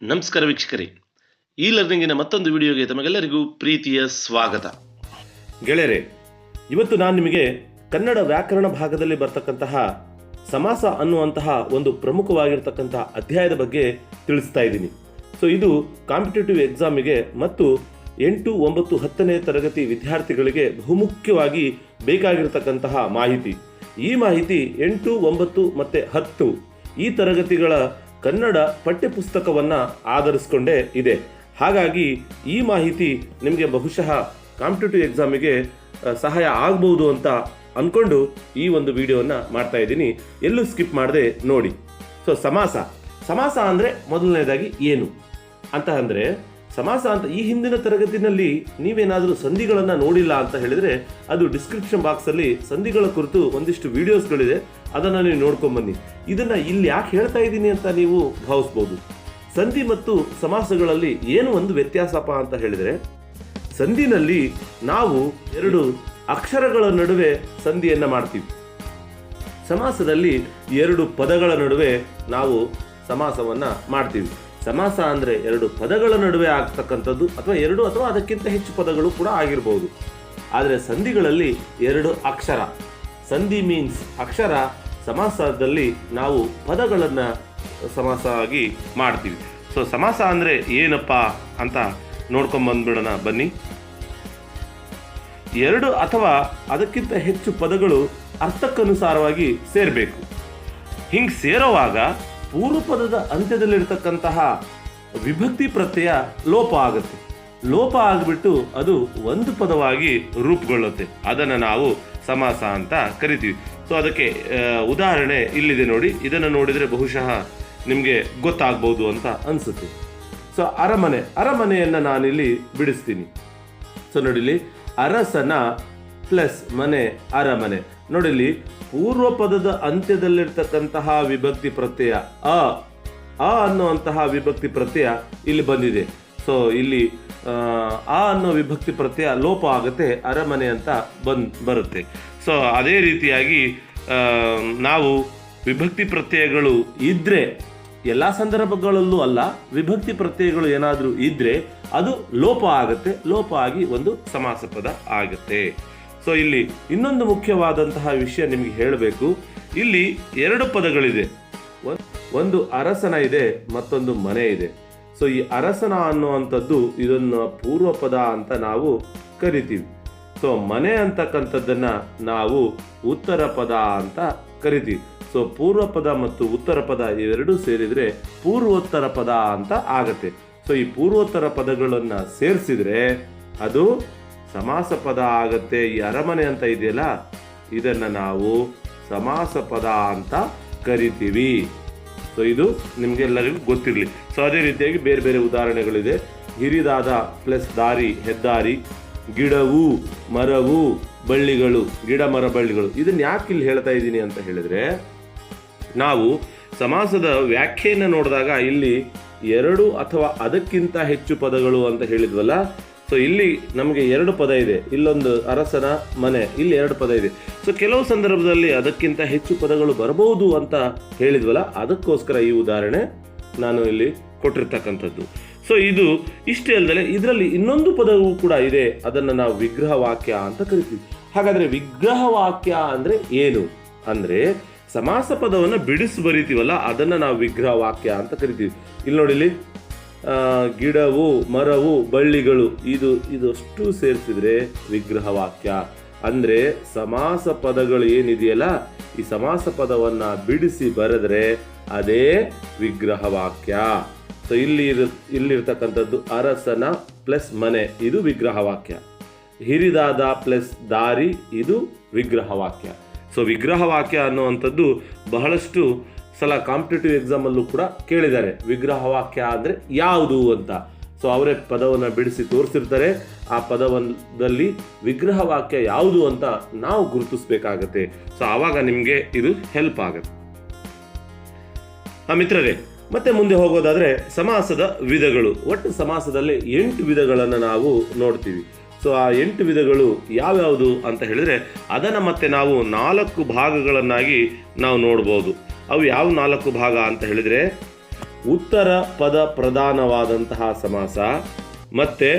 ನಮಸ್ಕಾರ ವೀಕ್ಷಕರೇ, ಈ ಲರ್ನಿಂಗಿನ ಮತ್ತೊಂದು ವಿಡಿಯೋಗೆ ತಮಗೆಲ್ಲರಿಗೂ ಪ್ರೀತಿಯ ಸ್ವಾಗತ. ಗೆಳೆಯರೆ, ಇವತ್ತು ನಾನು ನಿಮಗೆ ಕನ್ನಡ ವ್ಯಾಕರಣ ಭಾಗದಲ್ಲಿ ಬರ್ತಕ್ಕಂತಹ ಸಮಾಸ ಅನ್ನುವಂತಹ ಒಂದು ಪ್ರಮುಖವಾಗಿರ್ತಕ್ಕಂತಹ ಅಧ್ಯಾಯದ ಬಗ್ಗೆ ತಿಳಿಸ್ತಾ ಇದ್ದೀನಿ. ಸೊ ಇದು ಕಾಂಪಿಟೇಟಿವ್ ಎಕ್ಸಾಮಿಗೆ ಮತ್ತು 8, 9, 10ನೇ ತರಗತಿ ವಿದ್ಯಾರ್ಥಿಗಳಿಗೆ ಬಹುಮುಖ್ಯವಾಗಿ ಬೇಕಾಗಿರ್ತಕ್ಕಂತಹ ಮಾಹಿತಿ. ಈ ಮಾಹಿತಿ 8, 9 ಮತ್ತು 10 ಈ ತರಗತಿಗಳ ಕನ್ನಡ ಪಠ್ಯಪುಸ್ತಕವನ್ನು ಆಧರಿಸಿಕೊಂಡೇ ಇದೆ. ಹಾಗಾಗಿ ಈ ಮಾಹಿತಿ ನಿಮಗೆ ಬಹುಶಃ ಕಾಂಪಿಟೇಟಿವ್ ಎಕ್ಸಾಮಿಗೆ ಸಹಾಯ ಆಗ್ಬೋದು ಅಂತ ಅಂದ್ಕೊಂಡು ಈ ಒಂದು ವಿಡಿಯೋವನ್ನು ಮಾಡ್ತಾ ಇದ್ದೀನಿ. ಎಲ್ಲೂ ಸ್ಕಿಪ್ ಮಾಡದೆ ನೋಡಿ. ಸೊ ಸಮಾಸ ಅಂದರೆ ಮೊದಲನೇದಾಗಿ ಏನು ಅಂತ ಅಂದರೆ, ಸಮಾಸ ಅಂತ ಈ ಹಿಂದಿನ ತರಗತಿನಲ್ಲಿ ನೀವೇನಾದರೂ ಸಂಧಿಗಳನ್ನು ನೋಡಿಲ್ಲ ಅಂತ ಹೇಳಿದರೆ ಅದು ಡಿಸ್ಕ್ರಿಪ್ಷನ್ ಬಾಕ್ಸಲ್ಲಿ ಸಂಧಿಗಳ ಕುರಿತು ಒಂದಿಷ್ಟು ವಿಡಿಯೋಸ್ಗಳಿದೆ, ಅದನ್ನು ನೀವು ನೋಡ್ಕೊಂಬನ್ನಿ. ಇದನ್ನು ಇಲ್ಲಿ ಯಾಕೆ ಹೇಳ್ತಾ ಇದ್ದೀನಿ ಅಂತ ನೀವು ಭಾವಿಸ್ಬೋದು. ಸಂಧಿ ಮತ್ತು ಸಮಾಸಗಳಲ್ಲಿ ಏನು ಒಂದು ವ್ಯತ್ಯಾಸಪ್ಪ ಅಂತ ಹೇಳಿದರೆ, ಸಂಧಿನಲ್ಲಿ ನಾವು 2 ಅಕ್ಷರಗಳ ನಡುವೆ ಸಂಧಿಯನ್ನು ಮಾಡ್ತೀವಿ. ಸಮಾಸದಲ್ಲಿ 2 ಪದಗಳ ನಡುವೆ ನಾವು ಸಮಾಸವನ್ನು ಮಾಡ್ತೀವಿ. ಸಮಾಸ ಅಂದರೆ 2 ಪದಗಳ ನಡುವೆ ಆಗ್ತಕ್ಕಂಥದ್ದು, ಅಥವಾ 2 ಅಥವಾ ಅದಕ್ಕಿಂತ ಹೆಚ್ಚು ಪದಗಳು ಕೂಡ ಆಗಿರ್ಬೋದು. ಆದರೆ ಸಂಧಿಗಳಲ್ಲಿ 2 ಅಕ್ಷರ. ಸಂಧಿ ಮೀನ್ಸ್ ಅಕ್ಷರ. ಸಮಾಸದಲ್ಲಿ ನಾವು ಪದಗಳನ್ನು ಸಮಾಸ ಆಗಿ ಮಾಡ್ತೀವಿ. ಸೊ ಸಮಾಸ ಅಂದರೆ ಏನಪ್ಪ ಅಂತ ನೋಡ್ಕೊಂಬಂದ್ಬಿಡೋಣ ಬನ್ನಿ. 2 ಅಥವಾ ಅದಕ್ಕಿಂತ ಹೆಚ್ಚು ಪದಗಳು ಅರ್ಥಕ್ಕನುಸಾರವಾಗಿ ಸೇರಬೇಕು. ಹಿಂಗೆ ಸೇರೋವಾಗ ಪೂರ್ವ ಪದದ ಅಂತ್ಯದಲ್ಲಿರ್ತಕ್ಕಂತಹ ವಿಭಕ್ತಿ ಪ್ರತ್ಯಯ ಲೋಪ ಆಗುತ್ತೆ. ಲೋಪ ಆಗಿಬಿಟ್ಟು ಅದು ಒಂದು ಪದವಾಗಿ ರೂಪುಗೊಳ್ಳುತ್ತೆ. ಅದನ್ನು ನಾವು ಸಮಾಸ ಅಂತ ಕರಿತೀವಿ. ಸೊ ಅದಕ್ಕೆ ಉದಾಹರಣೆ ಇಲ್ಲಿದೆ ನೋಡಿ. ಇದನ್ನು ನೋಡಿದರೆ ಬಹುಶಃ ನಿಮಗೆ ಗೊತ್ತಾಗ್ಬೋದು ಅಂತ ಅನಿಸುತ್ತೆ. ಸೊ ಅರಮನೆಯನ್ನು ನಾನಿಲ್ಲಿ ಬಿಡಿಸ್ತೀನಿ. ಸೊ ನೋಡಿಲಿ, ಅರಸನ ಪ್ಲಸ್ ಮನೆ ಅರಮನೆ. ನೋಡಿಲಿ, ಪೂರ್ವ ಪದದ ಅಂತ್ಯದಲ್ಲಿರ್ತಕ್ಕಂತಹ ವಿಭಕ್ತಿ ಪ್ರತ್ಯಯ ಅ ಅನ್ನುವಂತಹ ವಿಭಕ್ತಿ ಪ್ರತ್ಯಯ ಇಲ್ಲಿ ಬಂದಿದೆ. ಸೊ ಇಲ್ಲಿ ಆ ಅನ್ನೋ ವಿಭಕ್ತಿ ಪ್ರತ್ಯಯ ಲೋಪ ಆಗುತ್ತೆ, ಅರಮನೆ ಅಂತ ಬರುತ್ತೆ. ಸೊ ಅದೇ ರೀತಿಯಾಗಿ ನಾವು ವಿಭಕ್ತಿ ಪ್ರತ್ಯಯಗಳು ಇದ್ದರೆ, ಎಲ್ಲ ಸಂದರ್ಭಗಳಲ್ಲೂ ಅಲ್ಲ, ವಿಭಕ್ತಿ ಪ್ರತ್ಯಯಗಳು ಏನಾದರೂ ಇದ್ದರೆ ಅದು ಲೋಪ ಆಗುತ್ತೆ. ಲೋಪ ಆಗಿ ಒಂದು ಸಮಾಸ ಪದ ಆಗುತ್ತೆ. ಸೊ ಇಲ್ಲಿ ಇನ್ನೊಂದು ಮುಖ್ಯವಾದಂತಹ ವಿಷಯ ನಿಮಗೆ ಹೇಳಬೇಕು. ಇಲ್ಲಿ 2 ಪದಗಳಿದೆ. ಒಂದು ಅರಸನ ಇದೆ, ಮತ್ತೊಂದು ಮನೆ ಇದೆ. ಸೊ ಈ ಅರಸನ ಅನ್ನುವಂಥದ್ದು ಇದನ್ನು ಪೂರ್ವ ಪದ ಅಂತ ನಾವು ಕರಿತೀವಿ. ಸೊ ಮನೆ ಅಂತಕ್ಕಂಥದ್ದನ್ನು ನಾವು ಉತ್ತರ ಪದ ಅಂತ ಕರಿತೀವಿ. ಸೊ ಪೂರ್ವ ಪದ ಮತ್ತು ಉತ್ತರ ಪದ ಇವೆರಡೂ ಸೇರಿದರೆ ಪೂರ್ವೋತ್ತರ ಪದ ಅಂತ ಆಗತ್ತೆ. ಸೊ ಈ ಪೂರ್ವೋತ್ತರ ಪದಗಳನ್ನು ಸೇರಿಸಿದ್ರೆ ಅದು ಸಮಾಸ ಪದ ಆಗತ್ತೆ. ಈ ಅರಮನೆ ಅಂತ ಇದೆಯಲ್ಲ, ಇದನ್ನು ನಾವು ಸಮಾಸ ಪದ ಅಂತ ಕರಿತೀವಿ. ಸೊ ಇದು ನಿಮಗೆಲ್ಲರಿಗೂ ಗೊತ್ತಿರಲಿ. ಸೊ ಅದೇ ರೀತಿಯಾಗಿ ಬೇರೆ ಬೇರೆ ಉದಾಹರಣೆಗಳಿದೆ. ಹಿರಿದಾದ ಪ್ಲಸ್ ದಾರಿ, ಹೆದ್ದಾರಿ. ಗಿಡವು, ಮರವು, ಬಳ್ಳಿಗಳು. ಗಿಡ, ಮರ, ಬಳ್ಳಿಗಳು. ಇದನ್ನು ಯಾಕೆ ಇಲ್ಲಿ ಹೇಳ್ತಾ ಇದ್ದೀನಿ ಅಂತ ಹೇಳಿದ್ರೆ, ನಾವು ಸಮಾಸದ ವ್ಯಾಖ್ಯೆಯನ್ನು ನೋಡಿದಾಗ ಇಲ್ಲಿ 2 ಅಥವಾ ಅದಕ್ಕಿಂತ ಹೆಚ್ಚು ಪದಗಳು ಅಂತ ಹೇಳಿದ್ವಲ್ಲ. ಸೊ ಇಲ್ಲಿ ನಮಗೆ 2 ಪದ ಇದೆ. ಇಲ್ಲೊಂದು ಅರಸನ ಮನೆ, ಇಲ್ಲಿ 2 ಪದ ಇದೆ. ಸೊ ಕೆಲವು ಸಂದರ್ಭದಲ್ಲಿ ಅದಕ್ಕಿಂತ ಹೆಚ್ಚು ಪದಗಳು ಬರಬಹುದು ಅಂತ ಹೇಳಿದ್ವಲ್ಲ, ಅದಕ್ಕೋಸ್ಕರ ಈ ಉದಾಹರಣೆ ನಾನು ಇಲ್ಲಿ ಕೊಟ್ಟಿರ್ತಕ್ಕಂಥದ್ದು. ಸೊ ಇದು ಇಷ್ಟೇ ಅಲ್ಲದೆ ಇದರಲ್ಲಿ ಇನ್ನೊಂದು ಪದವೂ ಕೂಡ ಇದೆ. ಅದನ್ನು ನಾವು ವಿಗ್ರಹ ವಾಕ್ಯ ಅಂತ ಕರಿತೀವಿ. ಹಾಗಾದರೆ ವಿಗ್ರಹ ವಾಕ್ಯ ಅಂದರೆ ಏನು ಅಂದರೆ, ಸಮಾಸ ಪದವನ್ನು ಬಿಡಿಸಿ ಬರಿತೀವಲ್ಲ, ಅದನ್ನು ನಾವು ವಿಗ್ರಹ ವಾಕ್ಯ ಅಂತ ಕರಿತೀವಿ. ಇಲ್ಲಿ ನೋಡಿಲಿ, ಗಿಡವು, ಮರವು, ಬಳ್ಳಿಗಳು, ಇದಷ್ಟು ಸೇರಿಸಿದ್ರೆ ವಿಗ್ರಹ ವಾಕ್ಯ. ಅಂದರೆ ಸಮಾಸ ಪದಗಳು ಏನಿದೆಯಲ್ಲ, ಈ ಸಮಾಸ ಪದವನ್ನು ಬಿಡಿಸಿ ಬರೆದ್ರೆ ಅದೇ ವಿಗ್ರಹ ವಾಕ್ಯ. ಸೊ ಇಲ್ಲಿರ್ತಕ್ಕಂಥದ್ದು ಅರಸನ ಪ್ಲಸ್ ಮನೆ, ಇದು ವಿಗ್ರಹ ವಾಕ್ಯ. ಹಿರಿದಾದ ಪ್ಲಸ್ ದಾರಿ, ಇದು ವಿಗ್ರಹ ವಾಕ್ಯ. ಸೊ ವಿಗ್ರಹ ವಾಕ್ಯ ಅನ್ನುವಂಥದ್ದು ಬಹಳಷ್ಟು ಸಲ ಕಾಂಪಿಟೇಟಿವ್ ಎಕ್ಸಾಮಲ್ಲೂ ಕೂಡ ಕೇಳಿದ್ದಾರೆ. ವಿಗ್ರಹ ವಾಕ್ಯ ಅಂದರೆ ಯಾವುದು ಅಂತ. ಸೊ ಅವರೇ ಪದವನ್ನು ಬಿಡಿಸಿ ತೋರಿಸಿರ್ತಾರೆ. ಆ ಪದದಲ್ಲಿ ವಿಗ್ರಹ ವಾಕ್ಯ ಯಾವುದು ಅಂತ ನಾವು ಗುರುತಿಸಬೇಕಾಗತ್ತೆ. ಸೊ ಆವಾಗ ನಿಮಗೆ ಇದು ಹೆಲ್ಪ್ ಆಗುತ್ತೆ. ಮಿತ್ರರೇ, ಮತ್ತೆ ಮುಂದೆ ಹೋಗೋದಾದರೆ ಸಮಾಸದ ವಿಧಗಳು. ಒಟ್ಟು ಸಮಾಸದಲ್ಲಿ 8 ವಿಧಗಳನ್ನು ನಾವು ನೋಡ್ತೀವಿ. ಸೊ ಆ 8 ವಿಧಗಳು ಯಾವ್ಯಾವುದು ಅಂತ ಹೇಳಿದರೆ, ಅದನ್ನು ಮತ್ತೆ ನಾವು 4 ಭಾಗಗಳನ್ನಾಗಿ ನಾವು ನೋಡ್ಬೋದು. ಅವು ಯಾವ 4 ಭಾಗ ಅಂತ ಹೇಳಿದರೆ, ಉತ್ತರ ಪದ ಪ್ರಧಾನವಾದಂತಹ ಸಮಾಸ, ಮತ್ತು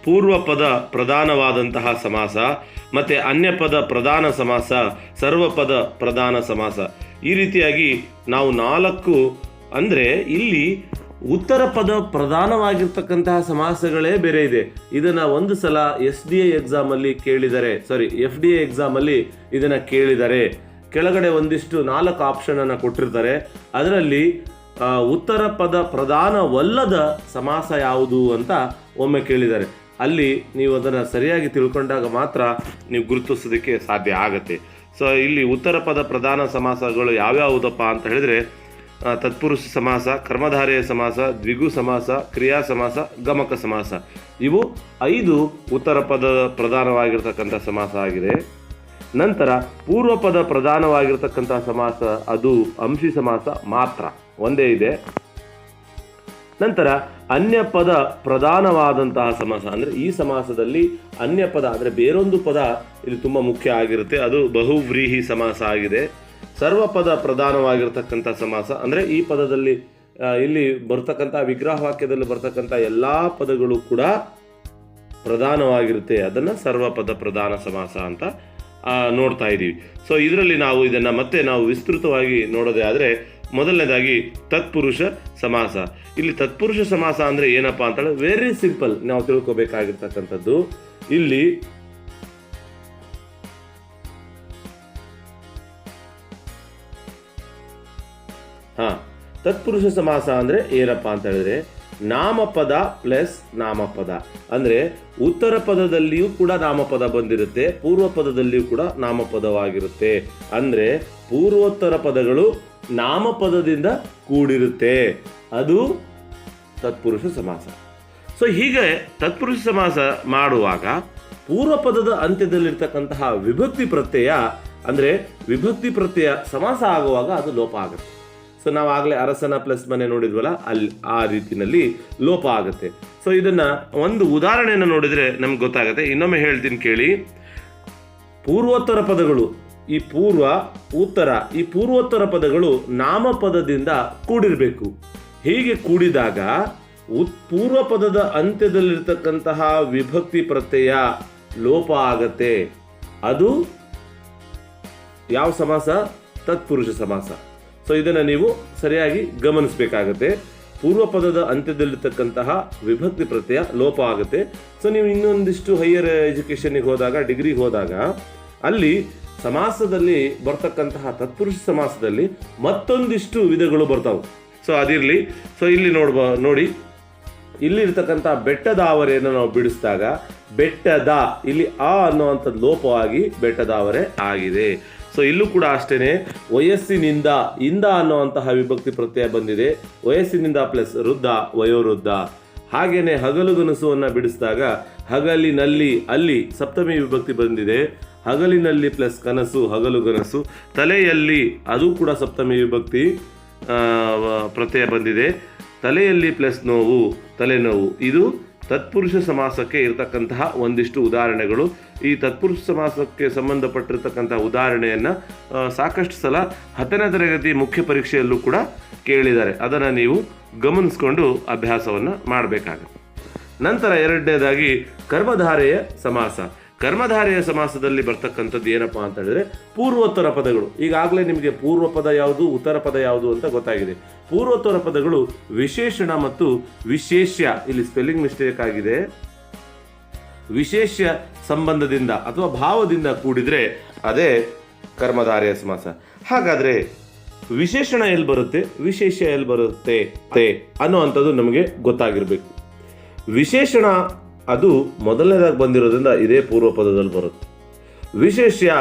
ಪೂರ್ವ ಪದ ಪ್ರಧಾನವಾದಂತಹ ಸಮಾಸ, ಮತ್ತು ಅನ್ಯಪದ ಪ್ರಧಾನ ಸಮಾಸ, ಸರ್ವಪದ ಪ್ರಧಾನ ಸಮಾಸ. ಈ ರೀತಿಯಾಗಿ ನಾವು 4 ಅಂದರೆ ಇಲ್ಲಿ ಉತ್ತರ ಪದ ಪ್ರಧಾನವಾಗಿರ್ತಕ್ಕಂತಹ ಸಮಾಸಗಳೇ ಬೇರೆ ಇದೆ. ಇದನ್ನು ಒಂದು ಸಲ SDA ಎಕ್ಸಾಮಲ್ಲಿ ಕೇಳಿದರೆ, FDA ಎಕ್ಸಾಮಲ್ಲಿ ಇದನ್ನು ಕೇಳಿದರೆ ಕೆಳಗಡೆ ಒಂದಿಷ್ಟು 4 ಆಪ್ಷನನ್ನು ಕೊಟ್ಟಿರ್ತಾರೆ. ಅದರಲ್ಲಿ ಉತ್ತರ ಪದ ಪ್ರಧಾನವಲ್ಲದ ಸಮಾಸ ಯಾವುದು ಅಂತ ಒಮ್ಮೆ ಕೇಳಿದ್ದಾರೆ. ಅಲ್ಲಿ ನೀವು ಅದನ್ನು ಸರಿಯಾಗಿ ತಿಳ್ಕೊಂಡಾಗ ಮಾತ್ರ ನೀವು ಗುರುತಿಸೋದಕ್ಕೆ ಸಾಧ್ಯ ಆಗುತ್ತೆ. ಸೊ ಇಲ್ಲಿ ಉತ್ತರ ಪದ ಪ್ರಧಾನ ಸಮಾಸಗಳು ಯಾವ್ಯಾವುದಪ್ಪ ಅಂತ ಹೇಳಿದರೆ ತತ್ಪುರುಷ ಸಮಾಸ, ಕರ್ಮಧಾರೆಯ ಸಮಾಸ, ದ್ವಿಗು ಸಮಾಸ, ಕ್ರಿಯಾ ಸಮಾಸ, ಗಮಕ ಸಮಾಸ. ಇವು 5 ಉತ್ತರ ಪದ ಪ್ರಧಾನವಾಗಿರ್ತಕ್ಕಂಥ ಸಮಾಸ ಆಗಿದೆ. ನಂತರ ಪೂರ್ವ ಪದ ಪ್ರಧಾನವಾಗಿರ್ತಕ್ಕಂಥ ಸಮಾಸ ಅದು ಅಂಶಿ ಸಮಾಸ ಮಾತ್ರ ಒಂದೇ ಇದೆ. ನಂತರ ಅನ್ಯ ಪದ ಪ್ರಧಾನವಾದಂತಹ ಸಮಾಸ ಅಂದರೆ ಈ ಸಮಾಸದಲ್ಲಿ ಅನ್ಯ ಪದ ಅಂದರೆ ಬೇರೊಂದು ಪದ ಇಲ್ಲಿ ತುಂಬ ಮುಖ್ಯ ಆಗಿರುತ್ತೆ, ಅದು ಬಹುವ್ರೀಹಿ ಸಮಾಸ ಆಗಿದೆ. ಸರ್ವಪದ ಪ್ರಧಾನವಾಗಿರ್ತಕ್ಕಂಥ ಸಮಾಸ ಅಂದರೆ ಈ ಪದದಲ್ಲಿ ಇಲ್ಲಿ ಬರ್ತಕ್ಕಂಥ ವಿಗ್ರಹ ವಾಕ್ಯದಲ್ಲಿ ಬರ್ತಕ್ಕಂಥ ಎಲ್ಲ ಪದಗಳು ಕೂಡ ಪ್ರಧಾನವಾಗಿರುತ್ತೆ, ಅದನ್ನು ಸರ್ವಪದ ಪ್ರಧಾನ ಸಮಾಸ ಅಂತ ನೋಡ್ತಾ ಇದ್ದೀವಿ. ಸೊ ಇದರಲ್ಲಿ ನಾವು ಇದನ್ನು ಮತ್ತೆ ನಾವು ವಿಸ್ತೃತವಾಗಿ ನೋಡೋದೇ ಆದರೆ ಮೊದಲನೇದಾಗಿ ತತ್ಪುರುಷ ಸಮಾಸ. ಇಲ್ಲಿ ತತ್ಪುರುಷ ಸಮಾಸ ಅಂದರೆ ಏನಪ್ಪ ಅಂತೇಳಿ ವೆರಿ ಸಿಂಪಲ್ ನಾವು ತಿಳ್ಕೊಬೇಕಾಗಿರ್ತಕ್ಕಂಥದ್ದು. ಇಲ್ಲಿ ತತ್ಪುರುಷ ಸಮಾಸ ಅಂದರೆ ಏನಪ್ಪ ಅಂತ ಹೇಳಿದ್ರೆ ನಾಮಪದ ಪ್ಲಸ್ ನಾಮಪದ. ಅಂದರೆ ಉತ್ತರ ಪದದಲ್ಲಿಯೂ ಕೂಡ ನಾಮಪದ ಬಂದಿರುತ್ತೆ, ಪೂರ್ವ ಪದದಲ್ಲಿಯೂ ಕೂಡ ನಾಮಪದವಾಗಿರುತ್ತೆ. ಅಂದರೆ ಪೂರ್ವೋತ್ತರ ಪದಗಳು ನಾಮಪದದಿಂದ ಕೂಡಿರುತ್ತೆ, ಅದು ತತ್ಪುರುಷ ಸಮಾಸ. ಸೊ ಹೀಗೆ ತತ್ಪುರುಷ ಸಮಾಸ ಮಾಡುವಾಗ ಪೂರ್ವ ಪದದ ಅಂತ್ಯದಲ್ಲಿರ್ತಕ್ಕಂತಹ ವಿಭಕ್ತಿ ಪ್ರತ್ಯಯ ಅಂದರೆ ವಿಭಕ್ತಿ ಪ್ರತ್ಯಯ ಸಮಾಸ ಆಗುವಾಗ ಅದು ಲೋಪ ಆಗುತ್ತೆ. ಸೊ ನಾವು ಆಗಲೇ ಅರಸನ ಪ್ಲಸ್ ಮನೆ ನೋಡಿದ್ವಲ್ಲ, ಅಲ್ಲಿ ಆ ರೀತಿಯಲ್ಲಿ ಲೋಪ ಆಗುತ್ತೆ. ಸೊ ಇದನ್ನು ಒಂದು ಉದಾಹರಣೆಯನ್ನು ನೋಡಿದರೆ ನಮ್ಗೆ ಗೊತ್ತಾಗುತ್ತೆ. ಇನ್ನೊಮ್ಮೆ ಹೇಳ್ತೀನಿ ಕೇಳಿ. ಪೂರ್ವೋತ್ತರ ಪದಗಳು, ಈ ಪೂರ್ವ ಉತ್ತರ, ಈ ಪೂರ್ವೋತ್ತರ ಪದಗಳು ನಾಮಪದದಿಂದ ಕೂಡಿರಬೇಕು. ಹೀಗೆ ಕೂಡಿದಾಗ ಪೂರ್ವ ಪದದ ಅಂತ್ಯದಲ್ಲಿರ್ತಕ್ಕಂತಹ ವಿಭಕ್ತಿ ಪ್ರತ್ಯಯ ಲೋಪ ಆಗತ್ತೆ. ಅದು ಯಾವ ಸಮಾಸ? ತತ್ಪುರುಷ ಸಮಾಸ. ಸೊ ಇದನ್ನು ನೀವು ಸರಿಯಾಗಿ ಗಮನಿಸಬೇಕಾಗತ್ತೆ. ಪೂರ್ವ ಪದದ ಅಂತ್ಯದಲ್ಲಿರ್ತಕ್ಕಂತಹ ವಿಭಕ್ತಿ ಪ್ರತ್ಯಯ ಲೋಪ ಆಗುತ್ತೆ. ಸೊ ನೀವು ಇನ್ನೊಂದಿಷ್ಟು ಹೈಯರ್ ಎಜುಕೇಷನ್ಗೆ ಹೋದಾಗ, ಡಿಗ್ರಿಗೆ ಹೋದಾಗ, ಅಲ್ಲಿ ಸಮಾಸದಲ್ಲಿ ಬರ್ತಕ್ಕಂತಹ ತತ್ಪುರುಷ ಸಮಾಸದಲ್ಲಿ ಮತ್ತೊಂದಿಷ್ಟು ವಿಧಗಳು ಬರ್ತಾವೆ. ಸೊ ಅದಿರಲಿ. ಸೊ ಇಲ್ಲಿ ನೋಡಿ ಇಲ್ಲಿರ್ತಕ್ಕಂಥ ಬೆಟ್ಟದಾವರೆಯನ್ನು ನಾವು ಬಿಡಿಸಿದಾಗ ಬೆಟ್ಟದ, ಇಲ್ಲಿ ಆ ಅನ್ನುವಂಥದ್ದು ಲೋಪವಾಗಿ ಬೆಟ್ಟದಾವರೆ ಆಗಿದೆ. ಸೊ ಇಲ್ಲೂ ಕೂಡ ಅಷ್ಟೇ, ವಯಸ್ಸಿನಿಂದ ಇಂದ ಅನ್ನುವಂತಹ ವಿಭಕ್ತಿ ಪ್ರತ್ಯಯ ಬಂದಿದೆ. ವಯಸ್ಸಿನಿಂದ ಪ್ಲಸ್ ವೃದ್ಧ, ವಯೋವೃದ್ಧ. ಹಾಗೇನೆ ಹಗಲುಗನಸುವನ್ನು ಬಿಡಿಸಿದಾಗ ಹಗಲಿನಲ್ಲಿ, ಅಲ್ಲಿ ಸಪ್ತಮಿ ವಿಭಕ್ತಿ ಬಂದಿದೆ. ಹಗಲಿನಲ್ಲಿ ಪ್ಲಸ್ ಕನಸು, ಹಗಲುಗನಸು. ತಲೆಯಲ್ಲಿ, ಅದು ಕೂಡ ಸಪ್ತಮಿ ವಿಭಕ್ತಿ ಪ್ರತ್ಯಯ ಬಂದಿದೆ. ತಲೆಯಲ್ಲಿ ಪ್ಲಸ್ ನೋವು, ತಲೆನೋವು. ಇದು ತತ್ಪುರುಷ ಸಮಾಸಕ್ಕೆ ಇರತಕ್ಕಂತಹ ಒಂದಿಷ್ಟು ಉದಾಹರಣೆಗಳು. ಈ ತತ್ಪುರುಷ ಸಮಾಸಕ್ಕೆ ಸಂಬಂಧಪಟ್ಟಿರ್ತಕ್ಕಂತಹ ಉದಾಹರಣೆಯನ್ನು ಸಾಕಷ್ಟು ಸಲ 10ನೇ ತರಗತಿ ಮುಖ್ಯ ಪರೀಕ್ಷೆಯಲ್ಲೂ ಕೂಡ ಕೇಳಿದ್ದಾರೆ. ಅದನ್ನು ನೀವು ಗಮನಿಸ್ಕೊಂಡು ಅಭ್ಯಾಸವನ್ನು ಮಾಡಬೇಕಾಗುತ್ತೆ. ನಂತರ ಎರಡನೇದಾಗಿ ಕರ್ಮಧಾರೆಯ ಸಮಾಸ. ಕರ್ಮಧಾರೆಯ ಸಮಾಸದಲ್ಲಿ ಬರ್ತಕ್ಕಂಥದ್ದು ಏನಪ್ಪಾ ಅಂತ ಹೇಳಿದ್ರೆ ಪೂರ್ವೋತ್ತರ ಪದಗಳು. ಈಗಾಗಲೇ ನಿಮಗೆ ಪೂರ್ವ ಪದ ಯಾವುದು, ಉತ್ತರ ಪದ ಯಾವುದು ಅಂತ ಗೊತ್ತಾಗಿದೆ. ಪೂರ್ವೋತ್ತರ ಪದಗಳು ವಿಶೇಷಣ ಮತ್ತು ವಿಶೇಷ್ಯ, ಇಲ್ಲಿ ಸ್ಪೆಲ್ಲಿಂಗ್ ಮಿಸ್ಟೇಕ್ ಆಗಿದೆ, ವಿಶೇಷ ಸಂಬಂಧದಿಂದ ಅಥವಾ ಭಾವದಿಂದ ಕೂಡಿದ್ರೆ ಅದೇ ಕರ್ಮಧಾರೆಯ ಸಮಾಸ. ಹಾಗಾದ್ರೆ ವಿಶೇಷಣ ಎಲ್ಲಿ ಬರುತ್ತೆ, ವಿಶೇಷ ಎಲ್ಲಿ ಬರುತ್ತೆ ಅನ್ನುವಂಥದ್ದು ನಮಗೆ ಗೊತ್ತಾಗಿರ್ಬೇಕು. ವಿಶೇಷಣ ಅದು ಮೊದಲನೇದಾಗಿ ಬಂದಿರೋದ್ರಿಂದ ಇದೇ ಪೂರ್ವ ಪದದಲ್ಲಿ ಬರುತ್ತೆ, ವಿಶೇಷ್ಯ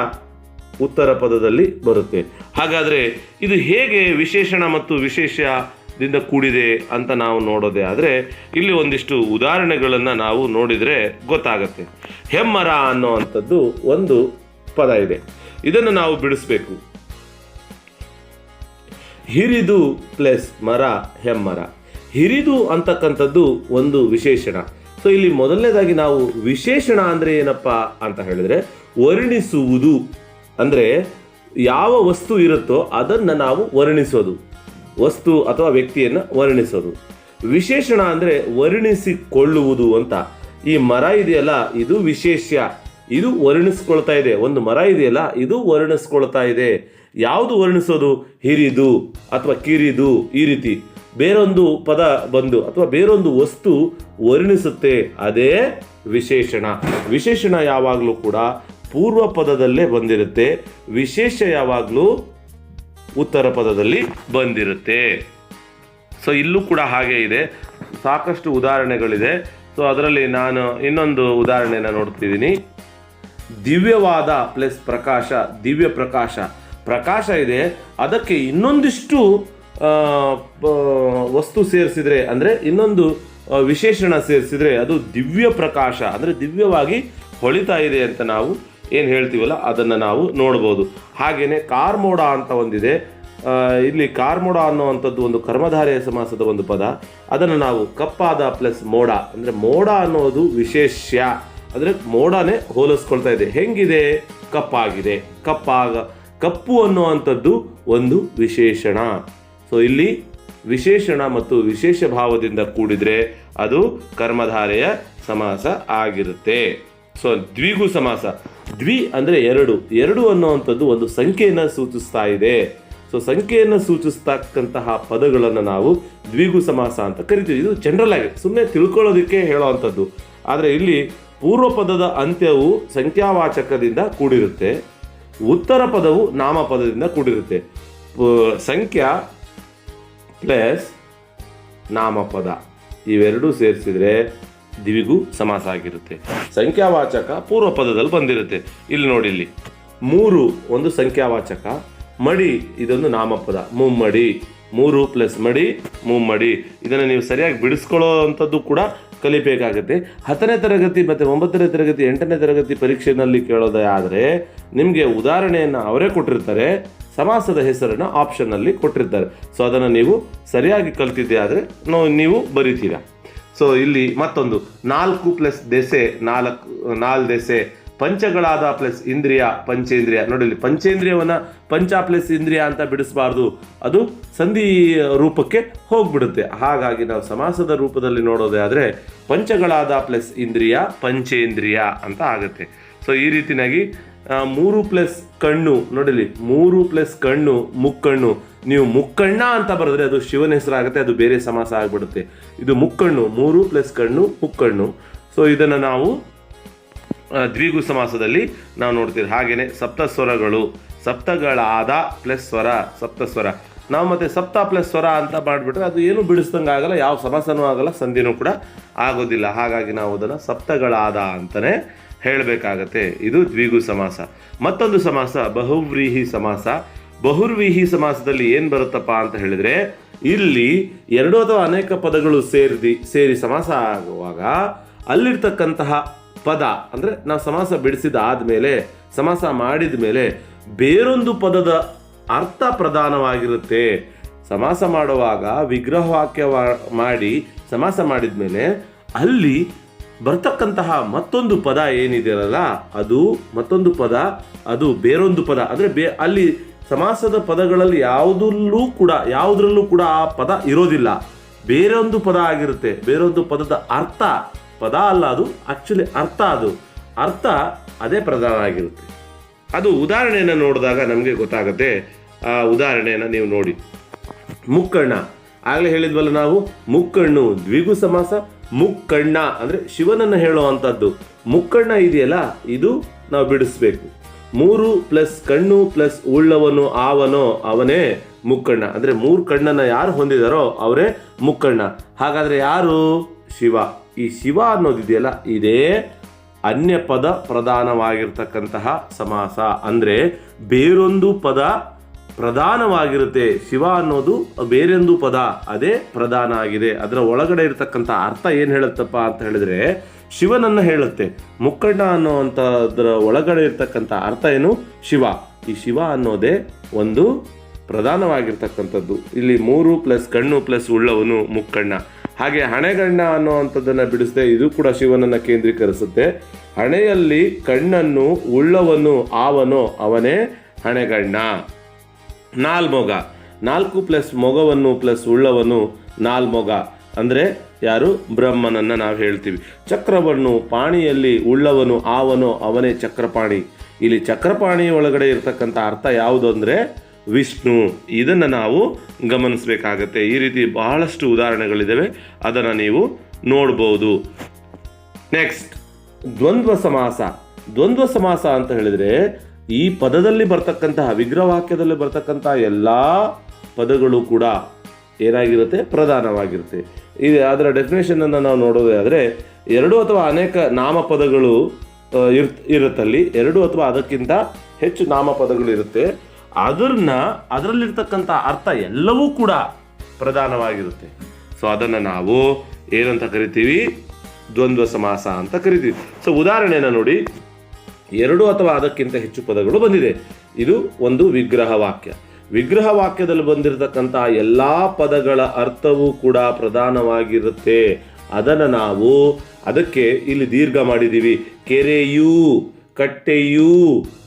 ಉತ್ತರ ಪದದಲ್ಲಿ ಬರುತ್ತೆ. ಹಾಗಾದರೆ ಇದು ಹೇಗೆ ವಿಶೇಷಣ ಮತ್ತು ವಿಶೇಷದಿಂದ ಕೂಡಿದೆ ಅಂತ ನಾವು ನೋಡೋದೇ ಆದರೆ ಇಲ್ಲಿ ಒಂದಿಷ್ಟು ಉದಾಹರಣೆಗಳನ್ನು ನಾವು ನೋಡಿದರೆ ಗೊತ್ತಾಗುತ್ತೆ. ಹೆಮ್ಮರ ಅನ್ನೋವಂಥದ್ದು ಒಂದು ಪದ ಇದೆ, ಇದನ್ನು ನಾವು ಬಿಡಿಸ್ಬೇಕು. ಹಿರಿದು ಪ್ಲಸ್ ಮರ, ಹೆಮ್ಮರ. ಹಿರಿದು ಅಂತಕ್ಕಂಥದ್ದು ಒಂದು ವಿಶೇಷಣ. ಸೊ ಇಲ್ಲಿ ಮೊದಲನೇದಾಗಿ ನಾವು ವಿಶೇಷಣ ಅಂದರೆ ಏನಪ್ಪ ಅಂತ ಹೇಳಿದ್ರೆ ವರ್ಣಿಸುವುದು. ಅಂದರೆ ಯಾವ ವಸ್ತು ಇರುತ್ತೋ ಅದನ್ನು ನಾವು ವರ್ಣಿಸೋದು. ವಸ್ತು ಅಥವಾ ವ್ಯಕ್ತಿಯನ್ನು ವರ್ಣಿಸೋದು. ವಿಶೇಷಣ ಅಂದರೆ ವರ್ಣಿಸಿಕೊಳ್ಳುವುದು ಅಂತ. ಈ ಮರ ಇದೆಯಲ್ಲ ಇದು ವಿಶೇಷ್ಯ, ಇದು ವರ್ಣಿಸ್ಕೊಳ್ತಾ ಇದೆ. ಒಂದು ಮರ ಇದೆಯಲ್ಲ ಇದು ವರ್ಣಿಸ್ಕೊಳ್ತಾ ಇದೆ. ಯಾವುದು ವರ್ಣಿಸೋದು? ಹಿರಿದು ಅಥವಾ ಕಿರಿದು, ಈ ರೀತಿ ಬೇರೊಂದು ಪದ ಬಂದು ಅಥವಾ ಬೇರೊಂದು ವಸ್ತು ವರ್ಣಿಸುತ್ತೆ, ಅದೇ ವಿಶೇಷಣ. ವಿಶೇಷಣ ಯಾವಾಗಲೂ ಕೂಡ ಪೂರ್ವ ಪದದಲ್ಲೇ ಬಂದಿರುತ್ತೆ, ವಿಶೇಷ ಯಾವಾಗಲೂ ಉತ್ತರ ಪದದಲ್ಲಿ ಬಂದಿರುತ್ತೆ. ಸೊ ಇಲ್ಲೂ ಕೂಡ ಹಾಗೆ ಇದೆ, ಸಾಕಷ್ಟು ಉದಾಹರಣೆಗಳಿದೆ. ಸೊ ಅದರಲ್ಲಿ ನಾನು ಇನ್ನೊಂದು ಉದಾಹರಣೆನ ನೋಡ್ತಿದ್ದೀನಿ. ದಿವ್ಯವಾದ ಪ್ಲಸ್ ಪ್ರಕಾಶ, ದಿವ್ಯ ಪ್ರಕಾಶ. ಪ್ರಕಾಶ ಇದೆ, ಅದಕ್ಕೆ ಇನ್ನೊಂದಿಷ್ಟು ವಸ್ತು ಸೇರಿಸಿದ್ರೆ ಅಂದರೆ ಇನ್ನೊಂದು ವಿಶೇಷಣ ಸೇರಿಸಿದ್ರೆ ಅದು ದಿವ್ಯ ಪ್ರಕಾಶ, ಅಂದರೆ ದಿವ್ಯವಾಗಿ ಹೊಳಿತಾ ಇದೆ ಅಂತ ನಾವು ಏನು ಹೇಳ್ತೀವಲ್ಲ ಅದನ್ನು ನಾವು ನೋಡ್ಬೋದು. ಹಾಗೆಯೇ ಕಾರ್ಮೋಡ ಅಂತ ಒಂದಿದೆ. ಇಲ್ಲಿ ಕಾರ್ಮೋಡ ಅನ್ನುವಂಥದ್ದು ಒಂದು ಕರ್ಮಧಾರೆಯ ಸಮಾಸದ ಒಂದು ಪದ. ಅದನ್ನು ನಾವು ಕಪ್ಪಾದ ಪ್ಲಸ್ ಮೋಡ, ಅಂದರೆ ಮೋಡ ಅನ್ನೋದು ವಿಶೇಷ್ಯ, ಅಂದರೆ ಮೋಡನೇ ಹೋಲಿಸ್ಕೊಳ್ತಾ ಇದೆ. ಹೆಂಗಿದೆ? ಕಪ್ಪಾಗಿದೆ. ಕಪ್ಪು ಅನ್ನುವಂಥದ್ದು ಒಂದು ವಿಶೇಷಣ. ಸೊ ಇಲ್ಲಿ ವಿಶೇಷಣ ಮತ್ತು ವಿಶೇಷ ಭಾವದಿಂದ ಕೂಡಿದ್ರೆ ಅದು ಕರ್ಮಧಾರೆಯ ಸಮಾಸ ಆಗಿರುತ್ತೆ. ಸೊ ದ್ವಿಗು ಸಮಾಸ. ದ್ವಿ ಅಂದರೆ ಎರಡು ಅನ್ನುವಂಥದ್ದು ಒಂದು ಸಂಖ್ಯೆಯನ್ನು ಸೂಚಿಸ್ತಾ ಇದೆ. ಸೊ ಸಂಖ್ಯೆಯನ್ನು ಸೂಚಿಸ್ತಕ್ಕಂತಹ ಪದಗಳನ್ನು ನಾವು ದ್ವಿಗು ಸಮಾಸ ಅಂತ ಕರಿತೀವಿ. ಇದು ಜನರಲ್ ಆಗಿ ಸುಮ್ಮನೆ ತಿಳ್ಕೊಳ್ಳೋದಕ್ಕೆ ಹೇಳೋವಂಥದ್ದು. ಆದರೆ ಇಲ್ಲಿ ಪೂರ್ವ ಪದದ ಅಂತ್ಯವು ಸಂಖ್ಯಾವಾಚಕದಿಂದ ಕೂಡಿರುತ್ತೆ, ಉತ್ತರ ಪದವು ನಾಮಪದದಿಂದ ಕೂಡಿರುತ್ತೆ. ಸಂಖ್ಯಾ ಪ್ಲಸ್ ನಾಮಪದ ಇವೆರಡೂ ಸೇರಿಸಿದ್ರೆ ದ್ವಿಗು ಸಮಾಸ ಆಗಿರುತ್ತೆ. ಸಂಖ್ಯಾವಾಚಕ ಪೂರ್ವ ಪದದಲ್ಲಿ ಬಂದಿರುತ್ತೆ. ಇಲ್ಲಿ ನೋಡಿ, ಇಲ್ಲಿ 3 ಒಂದು ಸಂಖ್ಯಾವಾಚಕ, ಮಡಿ ಇದೊಂದು ನಾಮಪದ, ಮುಮ್ಮಡಿ. 3 ಪ್ಲಸ್ ಮಡಿ ಮುಮ್ಮಡಿ. ಇದನ್ನು ನೀವು ಸರಿಯಾಗಿ ಬಿಡಿಸ್ಕೊಳ್ಳೋ ಅಂಥದ್ದು ಕೂಡ ಕಲಿಬೇಕಾಗುತ್ತೆ. 10ನೇ ತರಗತಿ ಮತ್ತು 9ನೇ ತರಗತಿ 8ನೇ ತರಗತಿ ಪರೀಕ್ಷೆಯಲ್ಲಿ ಕೇಳೋದೇ ಆದರೆ ನಿಮಗೆ ಉದಾಹರಣೆಯನ್ನು ಅವರೇ ಕೊಟ್ಟಿರ್ತಾರೆ, ಸಮಾಸದ ಹೆಸರನ್ನು ಆಪ್ಷನ್ನಲ್ಲಿ ಕೊಟ್ಟಿರ್ತಾರೆ. ಸೊ ಅದನ್ನು ನೀವು ಸರಿಯಾಗಿ ಕಲ್ತಿದ್ದೆ ಆದರೆ ನೀವು ಬರಿತೀರಾ. ಸೊ ಇಲ್ಲಿ ಮತ್ತೊಂದು 4 ಪ್ಲಸ್ ದೆಸೆ 4 ದೆಸೆ. ಪಂಚಗಳಾದ ಪ್ಲಸ್ ಇಂದ್ರಿಯ ಪಂಚೇಂದ್ರಿಯ. ನೋಡಿ, ಇಲ್ಲಿ ಪಂಚೇಂದ್ರಿಯವನ್ನು ಪಂಚ ಪ್ಲಸ್ ಇಂದ್ರಿಯ ಅಂತ ಬಿಡಿಸಬಾರ್ದು, ಅದು ಸಂಧಿ ರೂಪಕ್ಕೆ ಹೋಗ್ಬಿಡುತ್ತೆ. ಹಾಗಾಗಿ ನಾವು ಸಮಾಸದ ರೂಪದಲ್ಲಿ ನೋಡೋದೇ ಆದರೆ ಪಂಚಗಳಾದ ಪ್ಲಸ್ ಇಂದ್ರಿಯ ಪಂಚೇಂದ್ರಿಯ ಅಂತ ಆಗುತ್ತೆ. ಸೊ ಈ ರೀತಿಯಾಗಿ 3 ಪ್ಲಸ್ ಕಣ್ಣು. ನೋಡಿಲಿ, 3 ಪ್ಲಸ್ ಕಣ್ಣು ಮುಕ್ಕಣ್ಣು. ನೀವು ಮುಕ್ಕಣ್ಣ ಅಂತ ಬರೆದ್ರೆ ಅದು ಶಿವನ ಹೆಸರಾಗುತ್ತೆ, ಅದು ಬೇರೆ ಸಮಾಸ ಆಗಿಬಿಡುತ್ತೆ. ಇದು ಮುಕ್ಕಣ್ಣು, 3 ಪ್ಲಸ್ ಕಣ್ಣು ಮುಕ್ಕಣ್ಣು. ಸೊ ಇದನ್ನು ನಾವು ದ್ವಿಗು ಸಮಾಸದಲ್ಲಿ ನಾವು ನೋಡ್ತೀವಿ. ಹಾಗೆಯೇ ಸಪ್ತಸ್ವರಗಳು, ಸಪ್ತಗಳಾದ ಪ್ಲಸ್ ಸ್ವರ, ಸಪ್ತಸ್ವರ. ನಾವು ಮತ್ತೆ ಸಪ್ತ ಪ್ಲಸ್ ಸ್ವರ ಅಂತ ಮಾಡಿಬಿಟ್ರೆ ಅದು ಏನು ಬಿಡಿಸ್ದಂಗೆ ಆಗಲ್ಲ, ಯಾವ ಸಮಾಸನೂ ಆಗಲ್ಲ, ಸಂಧಿನೂ ಕೂಡ ಆಗೋದಿಲ್ಲ. ಹಾಗಾಗಿ ನಾವು ಅದನ್ನು ಸಪ್ತಗಳಾದ ಅಂತಲೇ ಹೇಳಬೇಕಾಗತ್ತೆ. ಇದು ದ್ವಿಗು ಸಮಾಸ. ಮತ್ತೊಂದು ಸಮಾಸ ಬಹುವ್ರೀಹಿ ಸಮಾಸ. ಬಹುರ್ವೀಹಿ ಸಮಾಸದಲ್ಲಿ ಏನು ಬರುತ್ತಪ್ಪ ಅಂತ ಹೇಳಿದರೆ, ಇಲ್ಲಿ 2 ಅಥವಾ ಅನೇಕ ಪದಗಳು ಸೇರಿ ಸಮಾಸ ಆಗುವಾಗ ಅಲ್ಲಿರ್ತಕ್ಕಂತಹ ಪದ, ಅಂದರೆ ನಾವು ಸಮಾಸ ಬಿಡಿಸಿದ ಆದಮೇಲೆ ಸಮಾಸ ಮಾಡಿದ ಮೇಲೆ ಬೇರೊಂದು ಪದದ ಅರ್ಥ ಪ್ರಧಾನವಾಗಿರುತ್ತೆ. ಸಮಾಸ ಮಾಡುವಾಗ ವಿಗ್ರಹವಾಕ್ಯ ಮಾಡಿ ಸಮಾಸ ಮಾಡಿದ ಮೇಲೆ ಅಲ್ಲಿ ಬರ್ತಕ್ಕಂತಹ ಮತ್ತೊಂದು ಪದ ಏನಿದೆಯಲ್ಲ ಅದು ಮತ್ತೊಂದು ಪದ, ಅದು ಬೇರೊಂದು ಪದ. ಅಂದರೆ ಅಲ್ಲಿ ಸಮಾಸದ ಪದಗಳಲ್ಲಿ ಯಾವುದರಲ್ಲೂ ಕೂಡ ಆ ಪದ ಇರೋದಿಲ್ಲ, ಬೇರೊಂದು ಪದ ಆಗಿರುತ್ತೆ. ಬೇರೊಂದು ಪದದ ಅರ್ಥ, ಪದ ಅಲ್ಲ ಅದು, ಆಕ್ಚುಲಿ ಅರ್ಥ ಅದೇ ಪ್ರಧಾನ ಆಗಿರುತ್ತೆ. ಅದು ಉದಾಹರಣೆಯನ್ನು ನೋಡಿದಾಗ ನಮಗೆ ಗೊತ್ತಾಗುತ್ತೆ. ಆ ಉದಾಹರಣೆಯನ್ನು ನೀವು ನೋಡಿ. ಮುಕ್ಕಣ್ಣ, ಆಗಲೇ ಹೇಳಿದ್ವಲ್ಲ ನಾವು, ಮುಕ್ಕಣ್ಣು ದ್ವಿಗು ಸಮಾಸ. ಮುಕ್ಕಣ್ಣ ಅಂದರೆ ಶಿವನನ್ನು ಹೇಳುವಂಥದ್ದು. ಮುಕ್ಕಣ್ಣ ಇದೆಯಲ್ಲ, ಇದು ನಾವು ಬಿಡಿಸ್ಬೇಕು. 3 ಪ್ಲಸ್ ಕಣ್ಣು ಪ್ಲಸ್ ಉಳ್ಳವನು ಆವನೋ ಅವನೇ ಮುಕ್ಕಣ್ಣ. ಅಂದರೆ 3 ಕಣ್ಣನ್ನು ಯಾರು ಹೊಂದಿದಾರೋ ಅವರೇ ಮುಕ್ಕಣ್ಣ. ಹಾಗಾದರೆ ಯಾರು? ಶಿವ. ಈ ಶಿವ ಅನ್ನೋದಿದೆಯಲ್ಲ, ಇದೇ ಅನ್ಯ ಪದ ಪ್ರಧಾನವಾಗಿರ್ತಕ್ಕಂತಹ ಸಮಾಸ. ಅಂದರೆ ಬೇರೊಂದು ಪದ ಪ್ರಧಾನವಾಗಿರುತ್ತೆ. ಶಿವ ಅನ್ನೋದು ಬೇರೊಂದು ಪದ, ಅದೇ ಪ್ರಧಾನ ಆಗಿದೆ. ಅದರ ಒಳಗಡೆ ಇರತಕ್ಕಂಥ ಅರ್ಥ ಏನು ಹೇಳುತ್ತಪ್ಪ ಅಂತ ಹೇಳಿದ್ರೆ ಶಿವನನ್ನು ಹೇಳುತ್ತೆ. ಮುಕ್ಕಣ್ಣ ಅನ್ನೋವಂಥದ್ರ ಒಳಗಡೆ ಇರ್ತಕ್ಕಂಥ ಅರ್ಥ ಏನು? ಶಿವ. ಈ ಶಿವ ಅನ್ನೋದೇ ಒಂದು ಪ್ರಧಾನವಾಗಿರ್ತಕ್ಕಂಥದ್ದು. ಇಲ್ಲಿ 3 ಪ್ಲಸ್ ಕಣ್ಣು ಪ್ಲಸ್ ಉಳ್ಳವನು ಮುಕ್ಕಣ್ಣ. ಹಾಗೆ ಹಣೆಗಣ್ಣ ಅನ್ನೋವಂಥದ್ದನ್ನು ಬಿಡಿಸದೆ ಇದು ಕೂಡ ಶಿವನನ್ನು ಕೇಂದ್ರೀಕರಿಸುತ್ತೆ. ಹಣೆಯಲ್ಲಿ ಕಣ್ಣನ್ನು ಉಳ್ಳವನು ಆವನೋ ಅವನೇ ಹಣೆಗಣ್ಣ. ನಾಲ್ಮೊಗ. 4 ಪ್ಲಸ್ ಮೊಗವನ್ನು ಪ್ಲಸ್ ಉಳ್ಳವನು ನಾಲ್ಮೊಗ ಅಂದರೆ ಯಾರು? ಬ್ರಹ್ಮನನ್ನು ನಾವು ಹೇಳ್ತೀವಿ. ಚಕ್ರವನ್ನು ಪಾಣಿಯಲ್ಲಿ ಉಳ್ಳವನು ಆವನು ಅವನೇ ಚಕ್ರಪಾಣಿ. ಇಲ್ಲಿ ಚಕ್ರಪಾಣಿ ಒಳಗಡೆ ಇರತಕ್ಕಂಥ ಅರ್ಥ ಯಾವುದು ಅಂದರೆ ವಿಷ್ಣು. ಇದನ್ನು ನಾವು ಗಮನಿಸಬೇಕಾಗತ್ತೆ. ಈ ರೀತಿ ಬಹಳಷ್ಟು ಉದಾಹರಣೆಗಳಿದ್ದಾವೆ, ಅದನ್ನು ನೀವು ನೋಡ್ಬೋದು. ನೆಕ್ಸ್ಟ್ ದ್ವಂದ್ವ ಸಮಾಸ. ದ್ವಂದ್ವ ಸಮಾಸ ಅಂತ ಹೇಳಿದರೆ ಈ ಪದದಲ್ಲಿ ಬರ್ತಕ್ಕಂತಹ ವಿಗ್ರಹವಾಕ್ಯದಲ್ಲಿ ಬರ್ತಕ್ಕಂಥ ಎಲ್ಲ ಪದಗಳು ಕೂಡ ಏನಾಗಿರುತ್ತೆ? ಪ್ರಧಾನವಾಗಿರುತ್ತೆ. ಅದರ ಡೆಫಿನೇಷನನ್ನು ನಾವು ನೋಡೋದಾದರೆ 2 ಅಥವಾ ಅನೇಕ ನಾಮಪದಗಳು ಇರುತ್ತಲ್ಲಿ, 2 ಅಥವಾ ಅದಕ್ಕಿಂತ ಹೆಚ್ಚು ನಾಮಪದಗಳು ಇರುತ್ತೆ. ಅದರಲ್ಲಿರ್ತಕ್ಕಂಥ ಅರ್ಥ ಎಲ್ಲವೂ ಕೂಡ ಪ್ರಧಾನವಾಗಿರುತ್ತೆ. ಸೊ ಅದನ್ನು ನಾವು ಏನಂತ ಕರಿತೀವಿ? ದ್ವಂದ್ವ ಸಮಾಸ ಅಂತ ಕರಿತೀವಿ. ಸೊ ಉದಾಹರಣೆನ ನೋಡಿ, 2 ಅಥವಾ ಅದಕ್ಕಿಂತ ಹೆಚ್ಚು ಪದಗಳು ಬಂದಿದೆ. ಇದು ಒಂದು ವಿಗ್ರಹ ವಾಕ್ಯ. ವಿಗ್ರಹ ವಾಕ್ಯದಲ್ಲಿ ಬಂದಿರತಕ್ಕಂಥ ಎಲ್ಲ ಪದಗಳ ಅರ್ಥವೂ ಕೂಡ ಪ್ರಧಾನವಾಗಿರುತ್ತೆ. ಅದನ್ನು ನಾವು ಅದಕ್ಕೆ ಇಲ್ಲಿ ದೀರ್ಘ ಮಾಡಿದ್ದೀವಿ. ಕೆರೆಯು, ಕಟ್ಟೆಯು,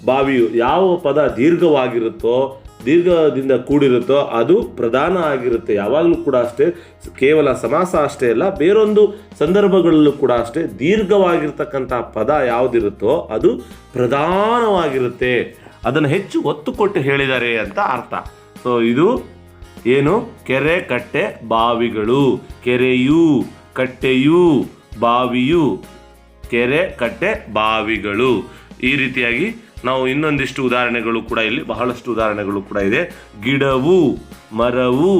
ಬಾವಿಯು. ಯಾವ ಪದ ದೀರ್ಘವಾಗಿರುತ್ತೋ, ದೀರ್ಘದಿಂದ ಕೂಡಿರುತ್ತೋ ಅದು ಪ್ರಧಾನ ಆಗಿರುತ್ತೆ. ಯಾವಾಗಲೂ ಕೂಡ ಅಷ್ಟೇ, ಕೇವಲ ಸಮಾಸ ಅಷ್ಟೇ ಅಲ್ಲ, ಬೇರೊಂದು ಸಂದರ್ಭಗಳಲ್ಲೂ ಕೂಡ ಅಷ್ಟೇ, ದೀರ್ಘವಾಗಿರ್ತಕ್ಕಂಥ ಪದ ಯಾವುದಿರುತ್ತೋ ಅದು ಪ್ರಧಾನವಾಗಿರುತ್ತೆ. ಅದನ್ನು ಹೆಚ್ಚು ಒತ್ತು ಕೊಟ್ಟು ಹೇಳಿದ್ದಾರೆ ಅಂತ ಅರ್ಥ. ಸೊ ಇದು ಏನು? ಕೆರೆ, ಕಟ್ಟೆ, ಬಾವಿಗಳು. ಕೆರೆಯು, ಕಟ್ಟೆಯು, ಬಾವಿಯು. ಕೆರೆ, ಕಟ್ಟೆ, ಬಾವಿಗಳು. ಈ ರೀತಿಯಾಗಿ ನಾವು ಇನ್ನೊಂದಿಷ್ಟು ಉದಾಹರಣೆಗಳು ಕೂಡ ಇಲ್ಲಿ ಬಹಳಷ್ಟು ಉದಾಹರಣೆಗಳು ಕೂಡ ಇದೆ. ಗಿಡವು, ಮರವು,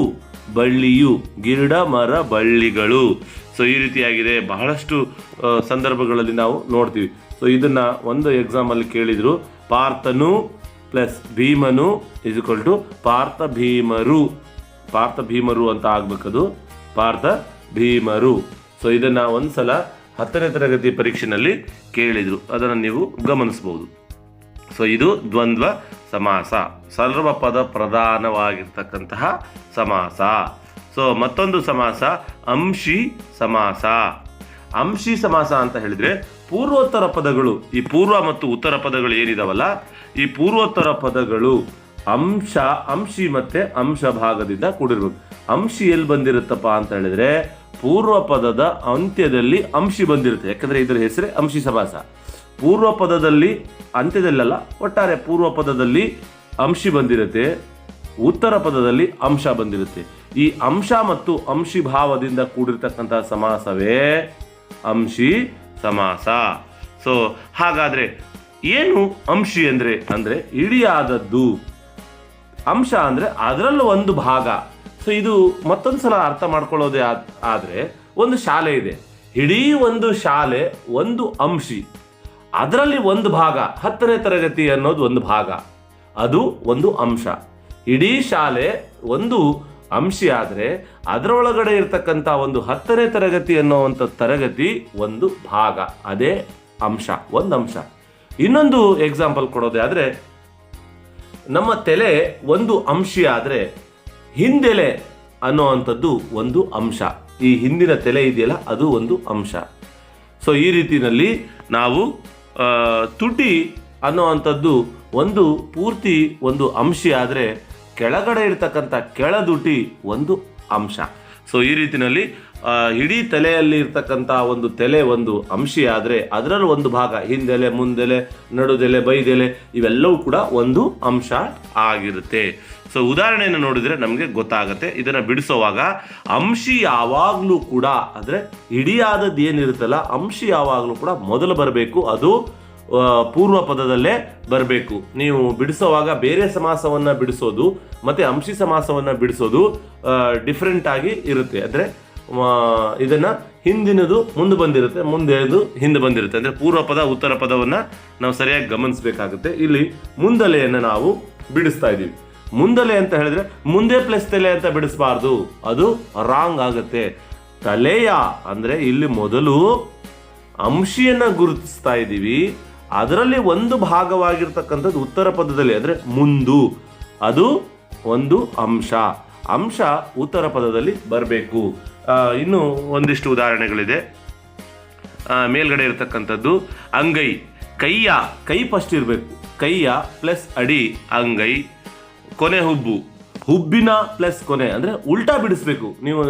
ಬಳ್ಳಿಯು. ಗಿಡ, ಮರ, ಬಳ್ಳಿಗಳು. ಸೊ ಈ ರೀತಿಯಾಗಿದೆ. ಬಹಳಷ್ಟು ಸಂದರ್ಭಗಳಲ್ಲಿ ನಾವು ನೋಡ್ತೀವಿ. ಸೊ ಇದನ್ನು ಒಂದು ಎಕ್ಸಾಮಲ್ಲಿ ಕೇಳಿದರು. ಪಾರ್ಥನು ಪ್ಲಸ್ ಭೀಮನು = ಪಾರ್ಥ ಭೀಮರು. ಪಾರ್ಥ ಭೀಮರು ಅಂತ ಆಗ್ಬೇಕದು, ಪಾರ್ಥ ಭೀಮರು. ಸೊ ಇದನ್ನು ಒಂದ್ಸಲ 10ನೇ ತರಗತಿ ಪರೀಕ್ಷೆನಲ್ಲಿ ಕೇಳಿದರು, ಅದನ್ನು ನೀವು ಗಮನಿಸ್ಬೋದು. ಸೊ ಇದು ದ್ವಂದ್ವ ಸಮಾಸ, ಸರ್ವಪದ ಪ್ರಧಾನವಾಗಿರ್ತಕ್ಕಂತಹ ಸಮಾಸ. ಸೊ ಮತ್ತೊಂದು ಸಮಾಸ ಅಂಶಿ ಸಮಾಸ. ಅಂಶಿ ಸಮಾಸ ಅಂತ ಹೇಳಿದರೆ ಪೂರ್ವೋತ್ತರ ಪದಗಳು, ಈ ಪೂರ್ವ ಮತ್ತು ಉತ್ತರ ಪದಗಳು ಏನಿದಾವಲ್ಲ, ಈ ಪೂರ್ವೋತ್ತರ ಪದಗಳು ಅಂಶಿ ಮತ್ತೆ ಅಂಶ ಭಾಗದಿಂದ ಕೂಡಿರ್ಬೇಕು. ಅಂಶಿ ಎಲ್ಲಿ ಬಂದಿರುತ್ತಪ್ಪ ಅಂತ ಹೇಳಿದ್ರೆ ಪೂರ್ವ ಪದದ ಅಂತ್ಯದಲ್ಲಿ ಅಂಶಿ ಬಂದಿರುತ್ತೆ. ಯಾಕಂದ್ರೆ ಇದರ ಹೆಸರೇ ಅಂಶಿ ಸಮಾಸ. ಪೂರ್ವ ಪದದಲ್ಲಿ ಅಂತ್ಯದಲ್ಲ, ಒಟ್ಟಾರೆ ಪೂರ್ವ ಪದದಲ್ಲಿ ಅಂಶಿ ಬಂದಿರುತ್ತೆ, ಉತ್ತರ ಪದದಲ್ಲಿ ಅಂಶ ಬಂದಿರುತ್ತೆ. ಈ ಅಂಶ ಮತ್ತು ಅಂಶಿ ಭಾವದಿಂದ ಕೂಡಿರ್ತಕ್ಕಂಥ ಸಮಾಸವೇ ಅಂಶಿ ಸಮಾಸ. ಸೊ ಹಾಗಾದ್ರೆ ಏನು ಅಂಶಿ ಅಂದ್ರೆ ಇಡಿಯಾದದ್ದು. ಅಂಶ ಅಂದ್ರೆ ಅದರಲ್ಲೂ ಒಂದು ಭಾಗ. ಸೊ ಇದು ಮತ್ತೊಂದು ಸಲ ಅರ್ಥ ಮಾಡ್ಕೊಳ್ಳೋದೇ ಆದ್ರೆ, ಒಂದು ಶಾಲೆ ಇದೆ, ಇಡೀ ಒಂದು ಶಾಲೆ ಒಂದು ಅಂಶಿ, ಅದರಲ್ಲಿ ಒಂದು ಭಾಗ 10ನೇ ತರಗತಿ ಅನ್ನೋದು ಒಂದು ಭಾಗ, ಅದು ಒಂದು ಅಂಶ. ಇಡೀ ಶಾಲೆ ಒಂದು ಅಂಶಿ ಆದರೆ ಅದರೊಳಗಡೆ ಇರ್ತಕ್ಕಂಥ ಒಂದು 10ನೇ ತರಗತಿ ಅನ್ನೋವಂಥ ತರಗತಿ ಒಂದು ಭಾಗ, ಅದೇ ಅಂಶ, ಒಂದು ಅಂಶ. ಇನ್ನೊಂದು ಎಕ್ಸಾಂಪಲ್ ಕೊಡೋದೇ ಆದರೆ, ನಮ್ಮ ತಲೆ ಒಂದು ಅಂಶಿ ಆದರೆ ಹಿಂದೆಲೆ ಅನ್ನೋವಂಥದ್ದು ಒಂದು ಅಂಶ. ಈ ಹಿಂದಿನ ತಲೆ ಇದೆಯಲ್ಲ ಅದು ಒಂದು ಅಂಶ. ಸೊ ಈ ರೀತಿಯಲ್ಲಿ ನಾವು ತುಟಿ ಅನ್ನೋವಂಥದ್ದು ಒಂದು ಪೂರ್ತಿ ಒಂದು ಅಂಶಿ ಆದರೆ ಕೆಳಗಡೆ ಇರ್ತಕ್ಕಂಥ ಕೆಳದುಟಿ ಒಂದು ಅಂಶ. ಸೊ ಈ ರೀತಿಯಲ್ಲಿ ಇಡೀ ತಲೆಯಲ್ಲಿ ಇರ್ತಕ್ಕಂಥ ಒಂದು ತಲೆ ಒಂದು ಅಂಶಿ ಆದರೆ ಅದರಲ್ಲಿ ಒಂದು ಭಾಗ ಹಿಂದೆಲೆ, ಮುಂದೆಲೆ, ನಡುದೆಲೆ, ಬೈದೆಲೆ ಇವೆಲ್ಲವೂ ಕೂಡ ಒಂದು ಅಂಶ ಆಗಿರುತ್ತೆ. ಸೊ ಉದಾಹರಣೆಯನ್ನು ನೋಡಿದ್ರೆ ನಮಗೆ ಗೊತ್ತಾಗುತ್ತೆ. ಇದನ್ನು ಬಿಡಿಸೋವಾಗ ಅಂಶಿ ಯಾವಾಗಲೂ ಕೂಡ ಅಂದರೆ ಇಡಿಯಾದದ್ದು ಏನಿರುತ್ತಲ್ಲ, ಅಂಶಿ ಯಾವಾಗಲೂ ಕೂಡ ಮೊದಲು ಬರಬೇಕು, ಅದು ಪೂರ್ವ ಪದದಲ್ಲೇ ಬರಬೇಕು. ನೀವು ಬಿಡಿಸೋವಾಗ ಬೇರೆ ಸಮಾಸವನ್ನು ಬಿಡಿಸೋದು ಮತ್ತು ಅಂಶಿ ಸಮಾಸವನ್ನು ಬಿಡಿಸೋದು ಡಿಫ್ರೆಂಟ್ ಆಗಿ ಇರುತ್ತೆ. ಅಂದರೆ ಇದನ್ನು ಹಿಂದಿನದು ಮುಂದೆ ಬಂದಿರುತ್ತೆ, ಮುಂದೆದು ಹಿಂದೆ ಬಂದಿರುತ್ತೆ. ಅಂದರೆ ಪೂರ್ವ ಪದ ಉತ್ತರ ಪದವನ್ನು ನಾವು ಸರಿಯಾಗಿ ಗಮನಿಸಬೇಕಾಗುತ್ತೆ. ಇಲ್ಲಿ ಮುಂದಲೆಯನ್ನು ನಾವು ಬಿಡಿಸ್ತಾ ಇದ್ದೀವಿ. ಮುಂದಲೆ ಅಂತ ಹೇಳಿದ್ರೆ ಮುಂದೆ ಪ್ಲಸ್ ತಲೆ ಅಂತ ಬಿಡಿಸಬಾರ್ದು, ಅದು ರಾಂಗ್ ಆಗುತ್ತೆ. ತಲೆಯ ಅಂದರೆ ಇಲ್ಲಿ ಮೊದಲು ಅಂಶಿಯನ್ನು ಗುರುತಿಸ್ತಾ ಇದ್ದೀವಿ, ಅದರಲ್ಲಿ ಒಂದು ಭಾಗವಾಗಿರ್ತಕ್ಕಂಥದ್ದು ಉತ್ತರ ಪದದಲ್ಲಿ ಅಂದರೆ ಮುಂದು, ಅದು ಒಂದು ಅಂಶ. ಅಂಶ ಉತ್ತರ ಪದದಲ್ಲಿ ಬರಬೇಕು. ಇನ್ನು ಒಂದಿಷ್ಟು ಉದಾಹರಣೆಗಳಿದೆ. ಮೇಲ್ಗಡೆ ಇರತಕ್ಕಂಥದ್ದು ಅಂಗೈ, ಕೈ ಫಸ್ಟ್ ಇರಬೇಕು, ಕೈಯ ಪ್ಲಸ್ ಅಡಿ ಅಂಗೈ. ಕೊನೆ ಹುಬ್ಬು, ಹುಬ್ಬಿನ ಪ್ಲಸ್ ಕೊನೆ ಅಂದರೆ ಉಲ್ಟಾ ಬಿಡಿಸ್ಬೇಕು. ನೀವು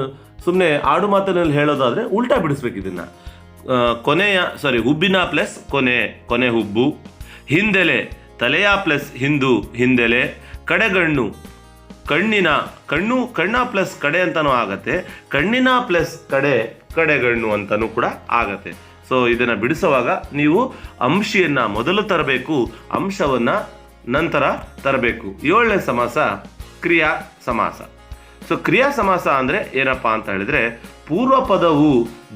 ಸುಮ್ಮನೆ ಆಡು ಮಾತಿನಲ್ಲಿ ಹೇಳೋದಾದರೆ ಉಲ್ಟಾ ಬಿಡಿಸ್ಬೇಕು ಇದನ್ನು. ಹುಬ್ಬಿನ ಪ್ಲಸ್ ಕೊನೆ ಹುಬ್ಬು. ಹಿಂದೆಲೆ ತಲೆಯ ಪ್ಲಸ್ ಹಿಂದೆಲೆ. ಕಡೆಗಣ್ಣು ಕಣ್ಣ ಪ್ಲಸ್ ಕಡೆ ಅಂತಲೂ ಆಗತ್ತೆ. ಕಣ್ಣಿನ ಪ್ಲಸ್ ಕಡೆಗಣ್ಣು ಅಂತಲೂ ಕೂಡ ಆಗತ್ತೆ. ಸೊ ಇದನ್ನು ಬಿಡಿಸುವಾಗ ನೀವು ಅಂಶಿಯನ್ನು ಮೊದಲು ತರಬೇಕು, ಅಂಶವನ್ನು ನಂತರ ತರಬೇಕು. 7ನೇ ಸಮಾಸ ಕ್ರಿಯಾ ಸಮಾಸ. ಸೊ ಕ್ರಿಯಾ ಸಮಾಸ ಅಂದರೆ ಏನಪ್ಪ ಅಂತ ಹೇಳಿದ್ರೆ, ಪೂರ್ವ ಪದವು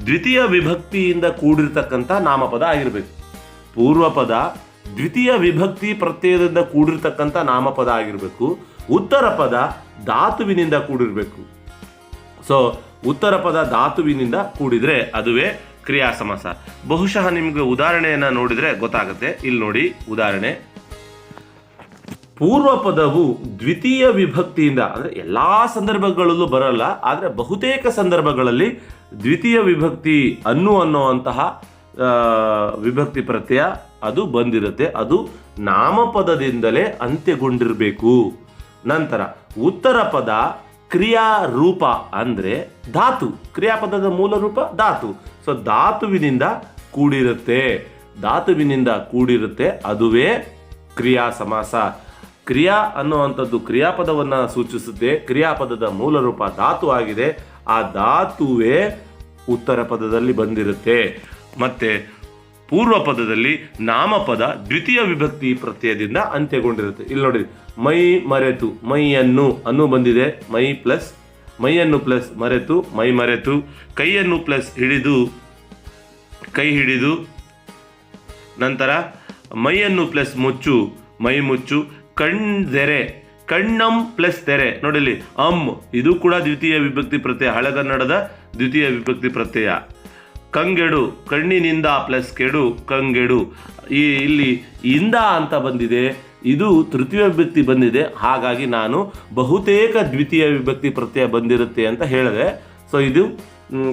ದ್ವಿತೀಯ ವಿಭಕ್ತಿಯಿಂದ ಕೂಡಿರ್ತಕ್ಕಂಥ ನಾಮಪದ ಆಗಿರಬೇಕು. ಪೂರ್ವ ಪದ ದ್ವಿತೀಯ ವಿಭಕ್ತಿ ಪ್ರತ್ಯಯದಿಂದ ಕೂಡಿರ್ತಕ್ಕಂಥ ನಾಮಪದ ಆಗಿರಬೇಕು. ಉತ್ತರ ಪದ ಧಾತುವಿನಿಂದ ಕೂಡಿರಬೇಕು. ಸೊ ಉತ್ತರ ಪದ ಧಾತುವಿನಿಂದ ಕೂಡಿದ್ರೆ ಅದುವೇ ಕ್ರಿಯಾ ಸಮಾಸ. ಬಹುಶಃ ನಿಮ್ಗೆ ಉದಾಹರಣೆಯನ್ನು ನೋಡಿದ್ರೆ ಗೊತ್ತಾಗುತ್ತೆ. ಇಲ್ಲಿ ನೋಡಿ ಉದಾಹರಣೆ. ಪೂರ್ವ ಪದವು ದ್ವಿತೀಯ ವಿಭಕ್ತಿಯಿಂದ, ಅಂದರೆ ಎಲ್ಲ ಸಂದರ್ಭಗಳಲ್ಲೂ ಬರಲ್ಲ, ಆದರೆ ಬಹುತೇಕ ಸಂದರ್ಭಗಳಲ್ಲಿ ದ್ವಿತೀಯ ವಿಭಕ್ತಿ ಅನ್ನುವಂತಹ ವಿಭಕ್ತಿ ಪ್ರತ್ಯಯ ಅದು ಬಂದಿರುತ್ತೆ. ಅದು ನಾಮಪದದಿಂದಲೇ ಅಂತ್ಯಗೊಂಡಿರಬೇಕು. ನಂತರ ಉತ್ತರ ಪದ ಕ್ರಿಯಾರೂಪ ಅಂದರೆ ಧಾತು. ಕ್ರಿಯಾಪದದ ಮೂಲ ರೂಪ ಧಾತು. ಸೊ ಧಾತುವಿನಿಂದ ಕೂಡಿರುತ್ತೆ, ಅದುವೇ ಕ್ರಿಯಾ ಸಮಾಸ. ಕ್ರಿಯಾ ಅನ್ನುವಂಥದ್ದು ಕ್ರಿಯಾಪದವನ್ನು ಸೂಚಿಸುತ್ತೆ. ಕ್ರಿಯಾಪದದ ಮೂಲ ರೂಪ ಧಾತು ಆಗಿದೆ. ಆ ಧಾತುವೇ ಉತ್ತರ ಪದದಲ್ಲಿ ಬಂದಿರುತ್ತೆ. ಮತ್ತೆ ಪೂರ್ವ ಪದದಲ್ಲಿ ನಾಮಪದ ದ್ವಿತೀಯ ವಿಭಕ್ತಿ ಪ್ರತ್ಯಯದಿಂದ ಅಂತ್ಯಗೊಂಡಿರುತ್ತೆ. ಇಲ್ಲಿ ನೋಡಿ, ಮೈ ಮರೆತು, ಮೈಯನ್ನು ಬಂದಿದೆ, ಮೈಯನ್ನು ಪ್ಲಸ್ ಮರೆತು, ಮೈ ಮರೆತು. ಕೈಯನ್ನು ಪ್ಲಸ್ ಹಿಡಿದು, ಕೈ ಹಿಡಿದು. ನಂತರ ಮೈಯನ್ನು ಪ್ಲಸ್ ಮುಚ್ಚು, ಮೈ ಮುಚ್ಚು. ಕಣ್ಣೆರೆ, ಕಣ್ಣಂ ಪ್ಲಸ್ ತೆರೆ. ನೋಡಿಲಿ, ಇದು ಕೂಡ ದ್ವಿತೀಯ ವಿಭಕ್ತಿ ಪ್ರತ್ಯಯ, ಹಳೆಗನ್ನಡದ ದ್ವಿತೀಯ ವಿಭಕ್ತಿ ಪ್ರತ್ಯಯ. ಕಂಗೆಡು, ಕಣ್ಣಿನಿಂದ ಪ್ಲಸ್ ಕೆಡು, ಕಂಗೆಡು. ಇಲ್ಲಿ ಇಂದ ಅಂತ ಬಂದಿದೆ, ಇದು ತೃತೀಯ ವಿಭಕ್ತಿ ಬಂದಿದೆ. ಹಾಗಾಗಿ ನಾನು ಬಹುತೇಕ ದ್ವಿತೀಯ ವಿಭಕ್ತಿ ಪ್ರತ್ಯಯ ಬಂದಿರುತ್ತೆ ಅಂತ ಹೇಳಿದೆ. ಸೊ ಇದು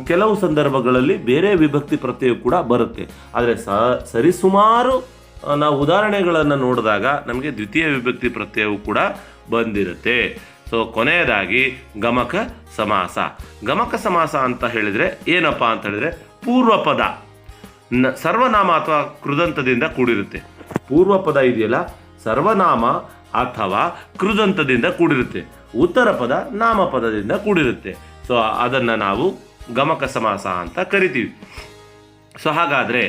ಕೆಲವು ಸಂದರ್ಭಗಳಲ್ಲಿ ಬೇರೆ ವಿಭಕ್ತಿ ಪ್ರತ್ಯಯ ಕೂಡ ಬರುತ್ತೆ. ಆದರೆ ಸರಿಸುಮಾರು ನಾವು ಉದಾಹರಣೆಗಳನ್ನು ನೋಡಿದಾಗ ನಮಗೆ ದ್ವಿತೀಯ ವಿಭಕ್ತಿ ಪ್ರತ್ಯಯವು ಕೂಡ ಬಂದಿರುತ್ತೆ. ಸೊ ಕೊನೆಯದಾಗಿ ಗಮಕ ಸಮಾಸ. ಗಮಕ ಸಮಾಸ ಅಂತ ಹೇಳಿದರೆ ಏನಪ್ಪ ಅಂತ ಹೇಳಿದರೆ, ಪೂರ್ವ ಪದ ಸರ್ವನಾಮ ಅಥವಾ ಕೃದಂತದಿಂದ ಕೂಡಿರುತ್ತೆ. ಪೂರ್ವ ಪದ ಇದೆಯಲ್ಲ, ಸರ್ವನಾಮ ಅಥವಾ ಕೃದಂತದಿಂದ ಕೂಡಿರುತ್ತೆ. ಉತ್ತರ ಪದ ನಾಮಪದದಿಂದ ಕೂಡಿರುತ್ತೆ. ಸೊ ಅದನ್ನು ನಾವು ಗಮಕ ಸಮಾಸ ಅಂತ ಕರಿತೀವಿ. ಸೊ ಹಾಗಾದರೆ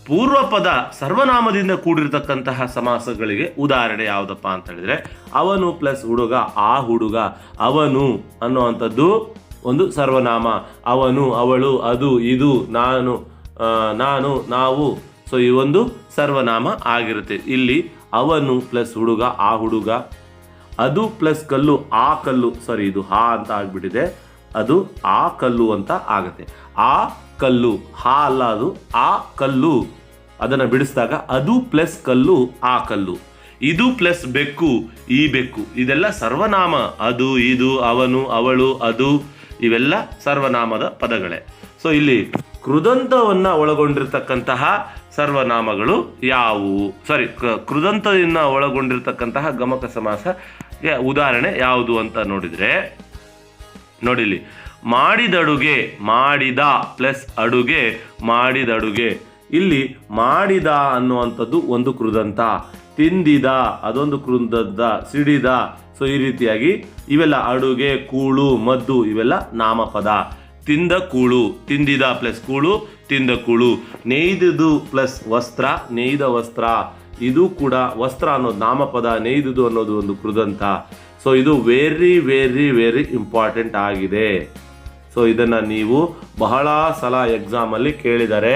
ಪೂರ್ವ ಪದ ಸರ್ವನಾಮದಿಂದ ಕೂಡಿರತಕ್ಕಂತಹ ಸಮಾಸಗಳಿಗೆ ಉದಾಹರಣೆ ಯಾವುದಪ್ಪ ಅಂತ ಹೇಳಿದ್ರೆ, ಅವನು ಪ್ಲಸ್ ಹುಡುಗ, ಆ ಹುಡುಗ. ಅವನು ಅನ್ನುವಂಥದ್ದು ಒಂದು ಸರ್ವನಾಮ. ಅವನು, ಅವಳು, ಅದು, ಇದು, ನಾನು, ನಾವು. ಸೊ ಈ ಒಂದು ಸರ್ವನಾಮ ಆಗಿರುತ್ತೆ. ಇಲ್ಲಿ ಅವನು ಪ್ಲಸ್ ಹುಡುಗ, ಆ ಹುಡುಗ. ಅದು ಪ್ಲಸ್ ಕಲ್ಲು, ಆ ಕಲ್ಲು. ಸಾರಿ, ಇದು ಹಾ ಅಂತ ಆಗ್ಬಿಟ್ಟಿದೆ, ಅದು ಆ ಕಲ್ಲು ಅಂತ ಆಗುತ್ತೆ. ಆ ಕಲ್ಲು, ಹಾ ಅಲ್ಲ, ಅದು ಆ ಕಲ್ಲು. ಅದನ್ನು ಬಿಡಿಸಿದಾಗ ಅದು ಪ್ಲಸ್ ಕಲ್ಲು, ಆ ಕಲ್ಲು. ಇದು ಪ್ಲಸ್ ಬೆಕ್ಕು, ಈ ಬೆಕ್ಕು. ಇದೆಲ್ಲ ಸರ್ವನಾಮ. ಅದು, ಇದು, ಅವನು, ಅವಳು, ಅದು, ಇವೆಲ್ಲ ಸರ್ವನಾಮದ ಪದಗಳೇ. ಸೊ ಇಲ್ಲಿ ಕೃದಂತವನ್ನು ಒಳಗೊಂಡಿರ್ತಕ್ಕಂತಹ ಸರ್ವನಾಮಗಳು ಯಾವುವು? ಕೃದಂತದಿಂದ ಒಳಗೊಂಡಿರ್ತಕ್ಕಂತಹ ಗಮಕ ಸಮಾಸ ಉದಾಹರಣೆ ಯಾವುದು ಅಂತ ನೋಡಿದರೆ, ನೋಡಿಲಿ, ಮಾಡಿದಡುಗೆ, ಮಾಡಿದ ಪ್ಲಸ್ ಅಡುಗೆ, ಮಾಡಿದಡುಗೆ. ಇಲ್ಲಿ ಮಾಡಿದ ಅನ್ನುವಂಥದ್ದು ಒಂದು ಕೃದಂತ, ತಿಂದಿದ ಅದೊಂದು ಕೃದಂತ, ಸಿಡಿದ. ಸೊ ಈ ರೀತಿಯಾಗಿ ಇವೆಲ್ಲ ಅಡುಗೆ, ಕೂಳು, ಮದ್ದು ಇವೆಲ್ಲ ನಾಮಪದ. ತಿಂದ ಕೂಳು, ತಿಂದಿದ ಪ್ಲಸ್ ಕೂಳು, ತಿಂದ ಕೂಳು. ನೇಯ್ದುದು ಪ್ಲಸ್ ವಸ್ತ್ರ, ನೇಯ್ದ ವಸ್ತ್ರ. ಇದು ಕೂಡ ವಸ್ತ್ರ ಅನ್ನೋದು ನಾಮಪದ, ನೇಯ್ದುದು ಅನ್ನೋದು ಒಂದು ಕೃದಂತ. ಸೊ ಇದು ವೆರಿ ವೆರಿ ವೆರಿ ಇಂಪಾರ್ಟೆಂಟ್ ಆಗಿದೆ. ಸೊ ಇದನ್ನು ನೀವು ಬಹಳ ಸಲ ಎಕ್ಸಾಮಲ್ಲಿ ಕೇಳಿದ್ದಾರೆ.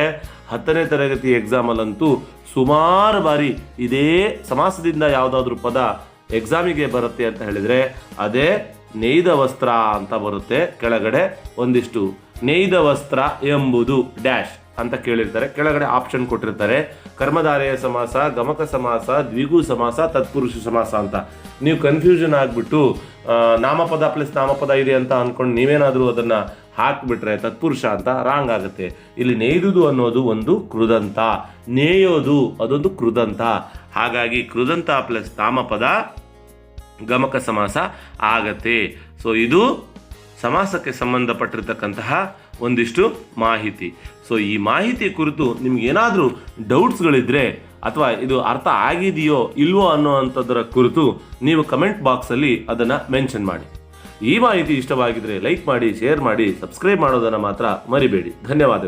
10ನೇ ತರಗತಿ ಎಕ್ಸಾಮಲ್ಲಂತೂ ಸುಮಾರು ಬಾರಿ ಇದೇ ಸಮಾಸದಿಂದ ಯಾವುದಾದ್ರೂ ಪದ ಎಕ್ಸಾಮಿಗೆ ಬರುತ್ತೆ ಅಂತ ಹೇಳಿದರೆ ಅದೇ ನೇಯ್ದ ವಸ್ತ್ರ ಅಂತ ಬರುತ್ತೆ. ಕೆಳಗಡೆ ಒಂದಿಷ್ಟು ನೇಯ್ದ ವಸ್ತ್ರ ಎಂಬುದು ಡ್ಯಾಶ್ ಅಂತ ಕೇಳಿರ್ತಾರೆ. ಕೆಳಗಡೆ ಆಪ್ಷನ್ ಕೊಟ್ಟಿರ್ತಾರೆ, ಕರ್ಮಧಾರಯ ಸಮಾಸ, ಗಮಕ ಸಮಾಸ, ದ್ವಿಗು ಸಮಾಸ, ತತ್ಪುರುಷ ಸಮಾಸ ಅಂತ. ನೀವು ಕನ್ಫ್ಯೂಷನ್ ಆಗಿಬಿಟ್ಟು ನಾಮಪದ ಪ್ಲಸ್ ನಾಮಪದ ಇದೆ ಅಂತ ಅಂದ್ಕೊಂಡು ನೀವೇನಾದರೂ ಅದನ್ನು ಹಾಕಿಬಿಟ್ರೆ ತತ್ಪುರುಷ ಅಂತ ರಾಂಗ್ ಆಗುತ್ತೆ. ಇಲ್ಲಿ ನೇಯ್ದುದು ಅನ್ನೋದು ಒಂದು ಕೃದಂತ, ನೇಯೋದು ಅದೊಂದು ಕೃದಂತ. ಹಾಗಾಗಿ ಕೃದಂತ ಪ್ಲಸ್ ನಾಮಪದ ಗಮಕ ಸಮಾಸ ಆಗತ್ತೆ. ಸೊ ಇದು ಸಮಾಸಕ್ಕೆ ಸಂಬಂಧಪಟ್ಟಿರ್ತಕ್ಕಂತಹ ಒಂದಿಷ್ಟು ಮಾಹಿತಿ. ಸೊ ಈ ಮಾಹಿತಿ ಕುರಿತು ನಿಮ್ಗೇನಾದರೂ ಡೌಟ್ಸ್ಗಳಿದ್ರೆ ಅಥವಾ ಇದು ಅರ್ಥ ಆಗಿದೆಯೋ ಇಲ್ವೋ ಅನ್ನೋವಂಥದ್ದರ ಕುರಿತು ನೀವು ಕಮೆಂಟ್ ಬಾಕ್ಸಲ್ಲಿ ಅದನ್ನು ಮೆನ್ಷನ್ ಮಾಡಿ. ಈ ಮಾಹಿತಿ ಇಷ್ಟವಾಗಿದ್ದರೆ ಲೈಕ್ ಮಾಡಿ, ಶೇರ್ ಮಾಡಿ, ಸಬ್ಸ್ಕ್ರೈಬ್ ಮಾಡೋದನ್ನು ಮಾತ್ರ ಮರಿಬೇಡಿ. ಧನ್ಯವಾದಗಳು.